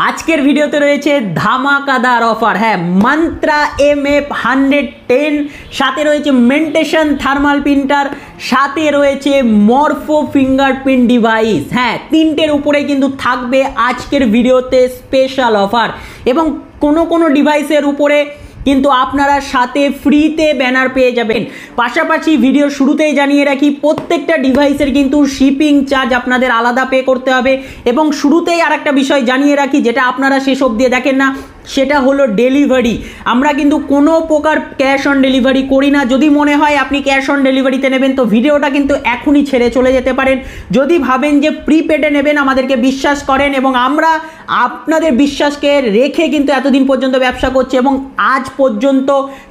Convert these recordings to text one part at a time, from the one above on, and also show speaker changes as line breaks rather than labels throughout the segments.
আজকের ভিডিওতে রয়েছে ধামাকাদার অফার। হ্যাঁ, মান্ত্রা MF110, সাথে রয়েছে মেন্টেশন থার্মাল প্রিন্টার, সাথে রয়েছে মরফো ফিঙ্গারপ্রিন্ট ডিভাইস। হ্যাঁ, তিনটের উপরে কিন্তু থাকবে আজকের ভিডিওতে স্পেশাল অফার, এবং কোনো ডিভাইসের উপরে কিন্তু আপনারা সাথে ফ্রিতে ব্যানার পেয়ে যাবেন। পাশাপাশি ভিডিওর শুরুতেই জানিয়ে রাখি, প্রত্যেকটা ডিভাইসের কিন্তু শিপিং চার্জ আপনাদের আলাদা পে করতে হবে। এবং শুরুতেই আর একটা বিষয় জানিয়ে রাখি, যেটা আপনারা সেসব দিয়ে দেখেন না, সেটা হলো ডেলিভারি। আমরা কিন্তু কোনো প্রকার ক্যাশ অন ডেলিভারি করি না। যদি মনে হয় আপনি ক্যাশ অন ডেলিভারিতে নেবেন, তো ভিডিওটা কিন্তু এখনই ছেড়ে চলে যেতে পারেন। যদি ভাবেন যে প্রিপেডে নেবেন, আমাদেরকে বিশ্বাস করেন, এবং আমরা আপনাদের বিশ্বাসকে রেখে কিন্তু এতদিন পর্যন্ত ব্যবসা করছি, এবং আজ পর্যন্ত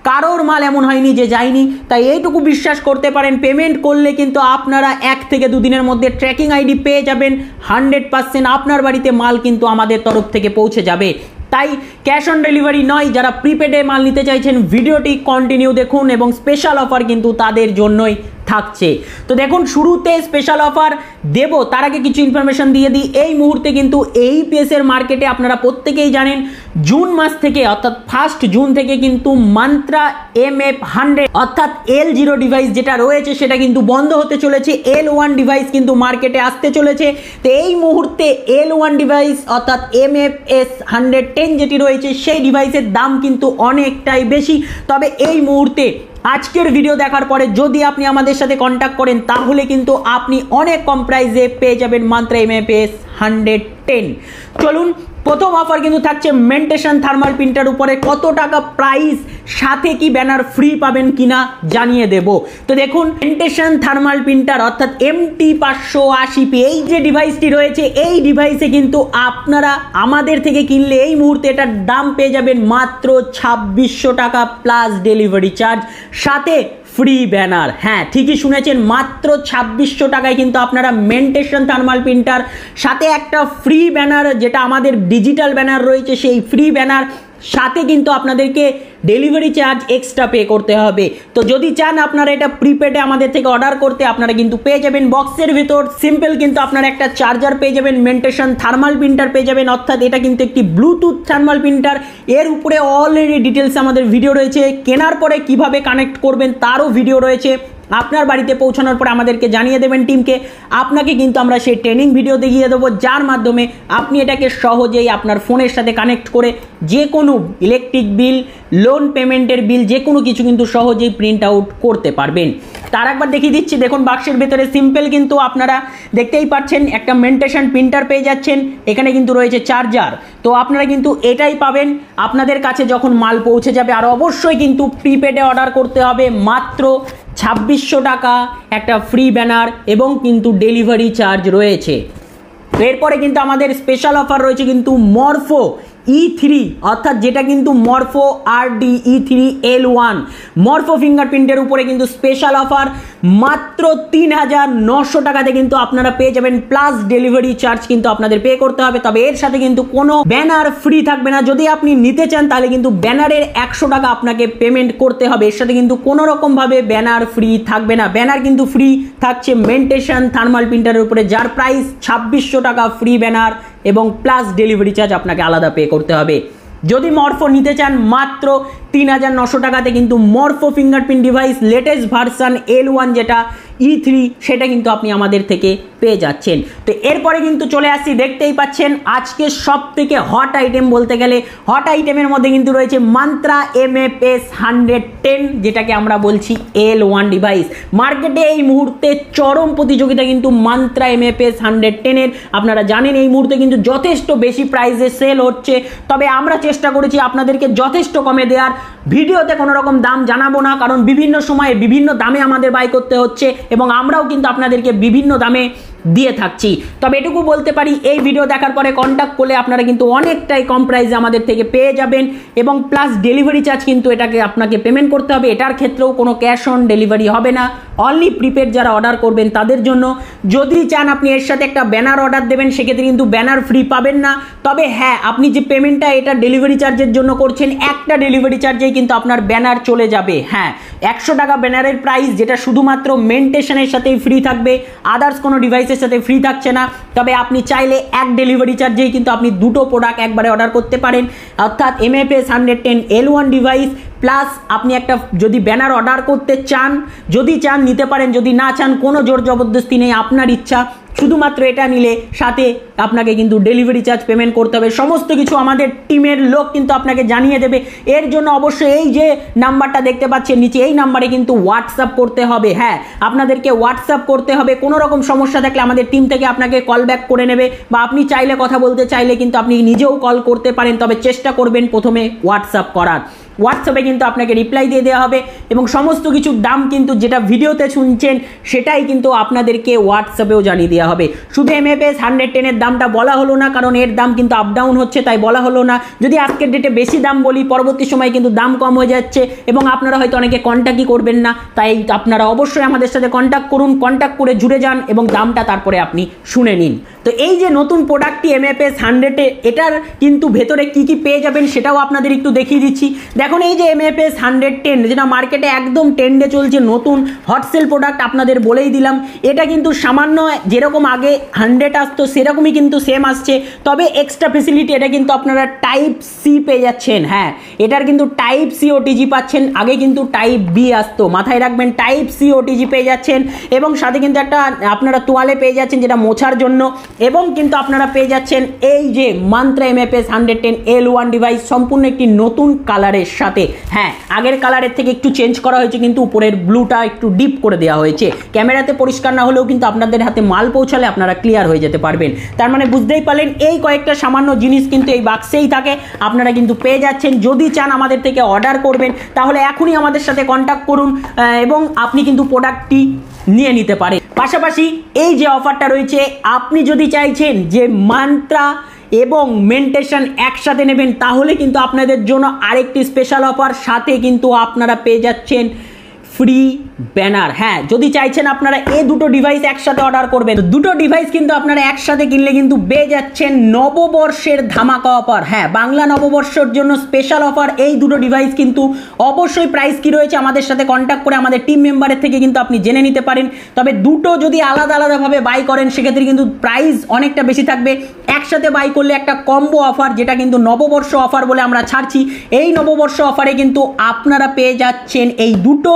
কারোর মাল এমন হয়নি যে যায়নি। তাই এইটুকু বিশ্বাস করতে পারেন, পেমেন্ট করলে কিন্তু আপনারা 1 থেকে 2 দিনের মধ্যে ট্র্যাকিং আইডি পেয়ে যাবেন। 100% আপনার বাড়িতে মাল কিন্তু আমাদের তরফ থেকে পৌঁছে যাবে। তাই ক্যাশ অন ডেলিভারি নয়, যারা প্রিপেডে মাল নিতে চাইছেন ভিডিওটি কন্টিনিউ দেখুন, এবং স্পেশাল অফার কিন্তু তাদের জন্যই থাকছে। তো দেখুন, শুরুতে স্পেশাল অফার দেব তার আগে কিছু ইনফরমেশন দিয়ে দিই। এই মুহূর্তে কিন্তু এইপিএস এর মার্কেটে আপনারা প্রত্যেকেই জানেন, জুন মাস থেকে অর্থাৎ 1 জুন থেকে কিন্তু মান্ত্রা MF100 অর্থাৎ L0 ডিভাইস যেটা রয়েছে সেটা কিন্তু বন্ধ হতে চলেছে। L1 ডিভাইস কিন্তু মার্কেটে আসতে চলেছে। তো এই মুহূর্তে L1 ডিভাইস অর্থাৎ MF110 যেটি রয়েছে, সেই ডিভাইসের দাম কিন্তু অনেকটাই বেশি। তবে এই মুহূর্তে আজকের ভিডিও দেখার পরে যদি আপনি আমাদের সাথে কন্ট্যাক্ট করেন, তাহলে কিন্তু আপনি অনেক কম প্রাইসে পেয়ে যাবেন মান্ত্রা MF110। চলুন, প্রথম অফার কিন্তু থাকছে মেন্টেশন থার্মাল প্রিন্টার উপরে। কত টাকা প্রাইস, সাথে কি ব্যানার ফ্রি পাবেন কিনা জানিয়ে দেব। তো দেখুন, মেন্টেশন থার্মাল প্রিন্টার অর্থাৎ MT580p, এই যে ডিভাইসটি রয়েছে, এই ডিভাইসে কিন্তু আপনারা আমাদের থেকে কিনলে এই মুহূর্তে এটার দাম পেয়ে যাবেন মাত্র 2600 টাকা প্লাস ডেলিভারি চার্জ, সাথে ফ্রি ব্যানার। হ্যাঁ, ঠিকই শুনেছেন, মাত্র 2600 টাকায় কিন্তু আপনারা মেন্টেশন থার্মাল প্রিন্টার সাথে একটা ফ্রি ব্যানার, যেটা আমাদের ডিজিটাল ব্যানার রয়েছে, সেই ফ্রি ব্যানার সাথে কিন্তু আপনাদেরকে ডেলিভারি চার্জ এক্সট্রা পে করতে হবে। তো যদি চান আপনারা এটা প্রিপেডে আমাদের থেকে অর্ডার করতে, আপনারা কিন্তু পেয়ে যাবেন বক্সের ভিতর সিম্পল কিন্তু আপনারা একটা চার্জার পেয়ে যাবেন, মেন্টেশন থার্মাল প্রিন্টার পেয়ে যাবেন, অর্থাৎ এটা কিন্তু একটি ব্লুটুথ থার্মাল প্রিন্টার। এর উপরে অলরেডি ডিটেলস আমাদের ভিডিও রয়েছে, কেনার পরে কিভাবে কানেক্ট করবেন তারও ভিডিও রয়েছে। আপনার বাড়িতে পৌঁছানোর পর আমাদেরকে জানিয়ে দেবেন টিমকে, আপনাকে কিন্তু আমরা সেই ট্রেনিং ভিডিও দেখিয়ে দেবো, যার মাধ্যমে আপনি এটাকে সহজেই আপনার ফোনের সাথে কানেক্ট করে যে কোনো ইলেকট্রিক বিল, লোন পেমেন্টের বিল, যে কোনো কিছু কিন্তু সহজেই প্রিন্ট আউট করতে পারবেন। তার একবার দেখিয়ে দিচ্ছি। দেখুন, বাক্সের ভেতরে সিম্পল কিন্তু আপনারা দেখতেই পাচ্ছেন একটা মেন্টেশন প্রিন্টার পেয়ে যাচ্ছেন, এখানে কিন্তু রয়েছে চার্জার। তো আপনারা কিন্তু এটাই পাবেন আপনাদের কাছে যখন মাল পৌঁছে যাবে। আর অবশ্যই কিন্তু প্রিপেডে অর্ডার করতে হবে, মাত্র 2600 টাকা, একটা ফ্রি ব্যানার, এবং কিন্তু ডেলিভারি চার্জ রয়েছে। এরপরে কিন্তু আমাদের স্পেশাল অফার রয়েছে কিন্তু মরফো E3 অর্থাৎ যেটা কিন্তু মরফো RD-E3 L1 মরফো ফিঙ্গারপ্রিন্টের উপরে কিন্তু স্পেশাল অফার, মাত্র 3900 টাকাতে কিন্তু আপনারা পেয়ে যাবেন, প্লাস ডেলিভারি চার্জ কিন্তু আপনাদের পে করতে হবে। তবে এর সাথে কিন্তু কোনো ব্যানার ফ্রি থাকবে না। যদি আপনি নিতে চান তাহলে কিন্তু ব্যানারের 100 টাকা আপনাকে পেমেন্ট করতে হবে। এর সাথে কিন্তু কোনো রকম ভাবে ব্যানার ফ্রি থাকবে না। ব্যানার কিন্তু ফ্রি থাকছে মেন্টেশন থার্মাল প্রিন্টারের উপরে, যার প্রাইস 2600 টাকা, ফ্রি ব্যানার এবং প্লাস ডেলিভারি চার্জ আপনাকে আলাদা পে করতে হবে। যদি মরফো নিতে চান, মাত্র 3900 টাকাতে কিন্তু Morpho fingerprint device latest version L1 যেটা E3, সেটা কিন্তু আপনি আমাদের থেকে পেয়ে যাচ্ছেন। তো এরপরে কিন্তু চলে আসছি, দেখতেই পাচ্ছেন আজকে সব থেকে হট আইটেম বলতে গেলে, হট আইটেমের মধ্যে কিন্তু রয়েছে মান্ত্রা MF110, যেটাকে আমরা বলছি L1 ডিভাইস। মার্কেটে এই মুহূর্তে চরম প্রতিযোগিতা কিন্তু মান্ত্রা MF110 এর। আপনারা জানেন এই মুহূর্তে কিন্তু যথেষ্ট বেশি প্রাইসে সেল হচ্ছে, তবে আমরা চেষ্টা করেছি আপনাদেরকে যথেষ্ট কমে দেওয়ার। ভিডিওতে কোনো রকম দাম জানাবো না, কারণ বিভিন্ন সময়ে বিভিন্ন দামে আমাদের বাই করতে হচ্ছে, এবং আমরাও কিন্তু আপনাদেরকে বিভিন্ন দামে দিয়ে থাকছি। তবে এটুকু বলতে পারি, এই ভিডিও দেখার পরে কন্ট্যাক্ট করলে আপনারা কিন্তু অনেকটাই কম প্রাইসে আমাদের থেকে পেয়ে যাবেন, এবং প্লাস ডেলিভারি চার্জ কিন্তু এটাকে আপনাকে পেমেন্ট করতে হবে। এটার ক্ষেত্রেও কোনো ক্যাশ অন ডেলিভারি হবে না, অনলি প্রিপেড যারা অর্ডার করবেন তাদের জন্য। যদি চান আপনি এর সাথে একটা ব্যানার অর্ডার দেবেন, সেক্ষেত্রে কিন্তু ব্যানার ফ্রি পাবেন না। তবে হ্যাঁ, আপনি যে পেমেন্টটা এটা ডেলিভারি চার্জের জন্য করছেন, একটা ডেলিভারি চার্জেই কিন্তু আপনার ব্যানার চলে যাবে। হ্যাঁ, 100 টাকা ব্যানারের প্রাইস, যেটা শুধুমাত্র মেন্টেশনের সাথেই ফ্রি থাকবে, আদার্স কোনো ডিভাইসের এর সাথে ফ্রি থাকছে না, তবে আপনি চাইলে এক ডেলিভারি চার্জেই কিন্তু আপনি দুটো প্রোডাক্ট একবারে অর্ডার করতে পারেন। অর্থাৎ MFS 110 L1 ডিভাইস প্লাস আপনি একটা যদি ব্যানার অর্ডার করতে চান, যদি চান নিতে পারেন, যদি না চান কোনো জোর জবরদস্তি নেই, আপনার ইচ্ছা। শুধুমাত্র এটা নিলে সাথে আপনাকে কিন্তু ডেলিভারি চার্জ পেমেন্ট করতে হবে। সমস্ত কিছু আমাদের টিমের লোক কিন্তু আপনাকে জানিয়ে দেবে। এর জন্য অবশ্যই এই যে নাম্বারটা দেখতে পাচ্ছেন নিচে, এই নাম্বারে কিন্তু হোয়াটসঅ্যাপ করতে হবে। হ্যাঁ, আপনাদেরকে হোয়াটসঅ্যাপ করতে হবে। কোনো রকম সমস্যা থাকলে আমাদের টিম থেকে আপনাকে কল ব্যাক করে নেবে, বা আপনি চাইলে কথা বলতে চাইলে কিন্তু আপনি নিজেও কল করতে পারেন, তবে চেষ্টা করবেন প্রথমে হোয়াটসঅ্যাপ করার। হোয়াটসঅ্যাপে কিন্তু আপনাকে রিপ্লাই দিয়ে দেওয়া হবে এবং সমস্ত কিছুর দাম কিন্তু যেটা ভিডিওতে শুনছেন সেটাই কিন্তু আপনাদেরকে হোয়াটসঅ্যাপেও জানিয়ে দেওয়া হবে। শুধু MFS 110 এর দামটা বলা হলো না, কারণ এর দাম কিন্তু আপ ডাউন হচ্ছে, তাই বলা হলো না। যদি আজকের ডেটে বেশি দাম বলি, পরবর্তী সময় কিন্তু দাম কম হয়ে যাচ্ছে এবং আপনারা হয়তো অনেকে কন্ট্যাক্টই করবেন না, তাই আপনারা অবশ্যই আমাদের সাথে কন্ট্যাক্ট করুন, কন্ট্যাক্ট করে জুড়ে যান এবং দামটা তারপরে আপনি শুনে নিন। তো এই যে নতুন প্রোডাক্টটি MFS 100 এটার কিন্তু ভেতরে কি কি পেয়ে যাবেন সেটাও আপনাদের একটু দেখিয়ে দিচ্ছি। দেখুন এই যে MFS 110 যেটা মার্কেটে একদম ট্রেন্ডে চলছে, নতুন হটসেল প্রোডাক্ট, আপনাদের বলেই দিলাম। এটা কিন্তু সামান্য যেরকম আগে 100 আসতো সেরকমই কিন্তু সেম আসছে, তবে এক্সট্রা ফেসিলিটি এটা কিন্তু আপনারা টাইপ সি পেয়ে যাচ্ছেন। হ্যাঁ, এটার কিন্তু টাইপ সি ওটিজি পাচ্ছেন, আগে কিন্তু টাইপ বি আসতো, মাথায় রাখবেন। টাইপ সি ওটিজি পেয়ে যাচ্ছেন এবং সাথে কিন্তু একটা আপনারা তোয়ালে পেয়ে যাচ্ছেন যেটা মোছার জন্য, এবং কিন্তু আপনারা পেয়ে যাচ্ছেন এই যে মান্ত্রা MFS 110 L1 ডিভাইস সম্পূর্ণ একটি নতুন কালারের সাথে। হ্যাঁ, আগের কালারের থেকে একটু চেঞ্জ করা হয়েছে, কিন্তু উপরের ব্লুটা একটু ডিপ করে দেওয়া হয়েছে। ক্যামেরাতে পরিষ্কার না হলেও কিন্তু আপনাদের হাতে মাল পৌঁছালে আপনারা ক্লিয়ার হয়ে যেতে পারবেন। তার মানে বুঝতেই পারলেন এই কয়েকটা সামান্য জিনিস কিন্তু এই বাক্সেই থাকে, আপনারা কিন্তু পেয়ে যাচ্ছেন। যদি চান আমাদের থেকে অর্ডার করবেন তাহলে এখনই আমাদের সাথে কন্ট্যাক্ট করুন এবং আপনি কিন্তু প্রোডাক্টটি নিয়ে নিতে পারেন। পাশাপাশি এই যে অফারটা রয়েছে, আপনি যদি চাইছেন যে মান্ত্রা এবং মেন্টেশন একসাথে নেবেন তাহলে কিন্তু আপনাদের জন্য আরেকটি স্পেশাল অফার, সাথে কিন্তু আপনারা পেয়ে যাচ্ছেন ফ্রি ব্যানার। হ্যাঁ, যদি চাইছেন আপনারা এই দুটো ডিভাইস একসাথে অর্ডার করবেন, দুটো ডিভাইস কিন্তু আপনারা একসাথে কিনলে কিন্তু পেয়ে যাচ্ছেন নববর্ষের ধামাকা অফার। হ্যাঁ, বাংলা নববর্ষের জন্য স্পেশাল অফার। এই দুটো ডিভাইস কিন্তু অবশ্যই প্রাইস কি রয়েছে আমাদের সাথে কন্ট্যাক্ট করে আমাদের টিম মেম্বারের থেকে কিন্তু আপনি জেনে নিতে পারেন। তবে দুটো যদি আলাদা আলাদাভাবে বাই করেন সেক্ষেত্রে কিন্তু প্রাইস অনেকটা বেশি থাকবে। একসাথে বাই করলে একটা কম্বো অফার, যেটা কিন্তু নববর্ষ অফার বলে আমরা ছাড়ছি, এই নববর্ষ অফারে কিন্তু আপনারা পেয়ে যাচ্ছেন এই দুটো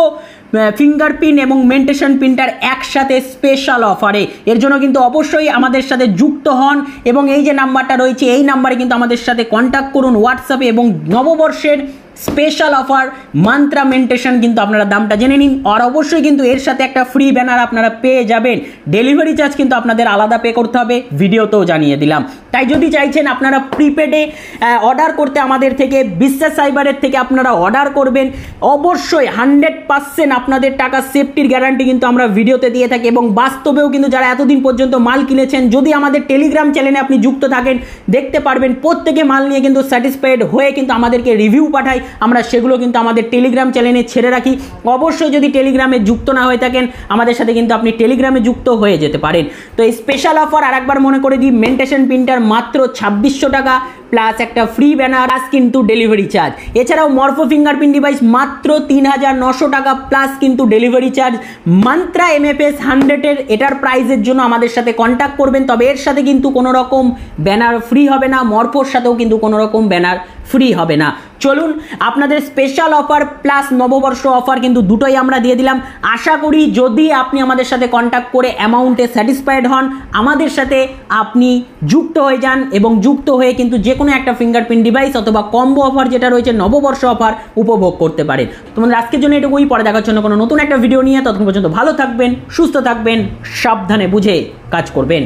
ফিঙ্গারপ্রিন্ট এবং মেন্টেশন প্রিন্টার একসাথে স্পেশাল অফারে। এর জন্য কিন্তু অবশ্যই আমাদের সাথে যুক্ত হন এবং এই যে নাম্বারটা রয়েছে এই নাম্বারে কিন্তু আমাদের সাথে কন্ট্যাক্ট করুন হোয়াটসঅ্যাপে, এবং নববর্ষের স্পেশাল অফার মান্ত্রা মেন্টেশন কিন্তু আপনারা দামটা জেনে নিন। আর অবশ্যই কিন্তু এর সাথে একটা ফ্রি ব্যানার আপনারা পেয়ে যাবেন। ডেলিভারি চার্জ কিন্তু আপনাদের আলাদা পে করতে হবে, ভিডিওতেও জানিয়ে দিলাম। তাই যদি চাইছেন আপনারা প্রিপেডে অর্ডার করতে আমাদের থেকে, বিশ্বাস সাইবারের থেকে আপনারা অর্ডার করবেন, অবশ্যই 100% আপনাদের টাকা সেফটির গ্যারান্টি কিন্তু আমরা ভিডিওতে দিয়ে থাকি এবং বাস্তবেও কিন্তু যারা এতদিন পর্যন্ত মাল কিনেছেন, যদি আমাদের টেলিগ্রাম চ্যানেলে আপনি যুক্ত থাকেন দেখতে পারবেন প্রত্যেকে মাল নিয়ে কিন্তু স্যাটিসফাইড হয়ে কিন্তু আমাদেরকে রিভিউ পাঠায়, আমরা সেগুলো কিন্তু আমাদের টেলিগ্রাম চ্যানেলে ছেড়ে রাখি। অবশ্যই যদি টেলিগ্রামে যুক্ত না হয়ে থাকেন আমাদের সাথে কিন্তু আপনি টেলিগ্রামে যুক্ত হয়ে যেতে পারেন। তো এই স্পেশাল অফার আরেকবার মনে করে দিই, মেন্টেশন প্রিন্টার মাত্র 2600 টাকা প্লাস একটা ফ্রি ব্যানার প্লাস কিন্তু ডেলিভারি চার্জ। এছাড়াও মরফো ফিঙ্গারপ্রিন্ট ডিভাইস মাত্র 3900 টাকা প্লাস কিন্তু ডেলিভারি চার্জ। মান্ত্রা MFS 100 এটার প্রাইসের জন্য আমাদের সাথে কন্ট্যাক্ট করবেন, তবে এর সাথে কিন্তু কোনো রকম ব্যানার ফ্রি হবে না, মরফোর সাথেও কিন্তু কোনো রকম ব্যানার ফ্রি হবে না। চলুন আপনাদের স্পেশাল অফার প্লাস নববর্ষ অফার কিন্তু দুটোই আমরা দিয়ে দিলাম। আশা করি যদি আপনি আমাদের সাথে কন্ট্যাক্ট করে অ্যামাউন্টে স্যাটিসফাইড হন, আমাদের সাথে আপনি যুক্ত হয়ে যান এবং যুক্ত হয়ে কিন্তু যে কোনো একটা ফিঙ্গারপ্রিন্ট ডিভাইস অথবা কম্বো অফার যেটা রয়েছে নববর্ষ অফার উপভোগ করতে পারেন। তোমাদের আজকের জন্য এটুকুই, পরে দেখার জন্য কোনো নতুন একটা ভিডিও নিয়ে, ততক্ষণ পর্যন্ত ভালো থাকবেন, সুস্থ থাকবেন, সাবধানে বুঝে কাজ করবেন।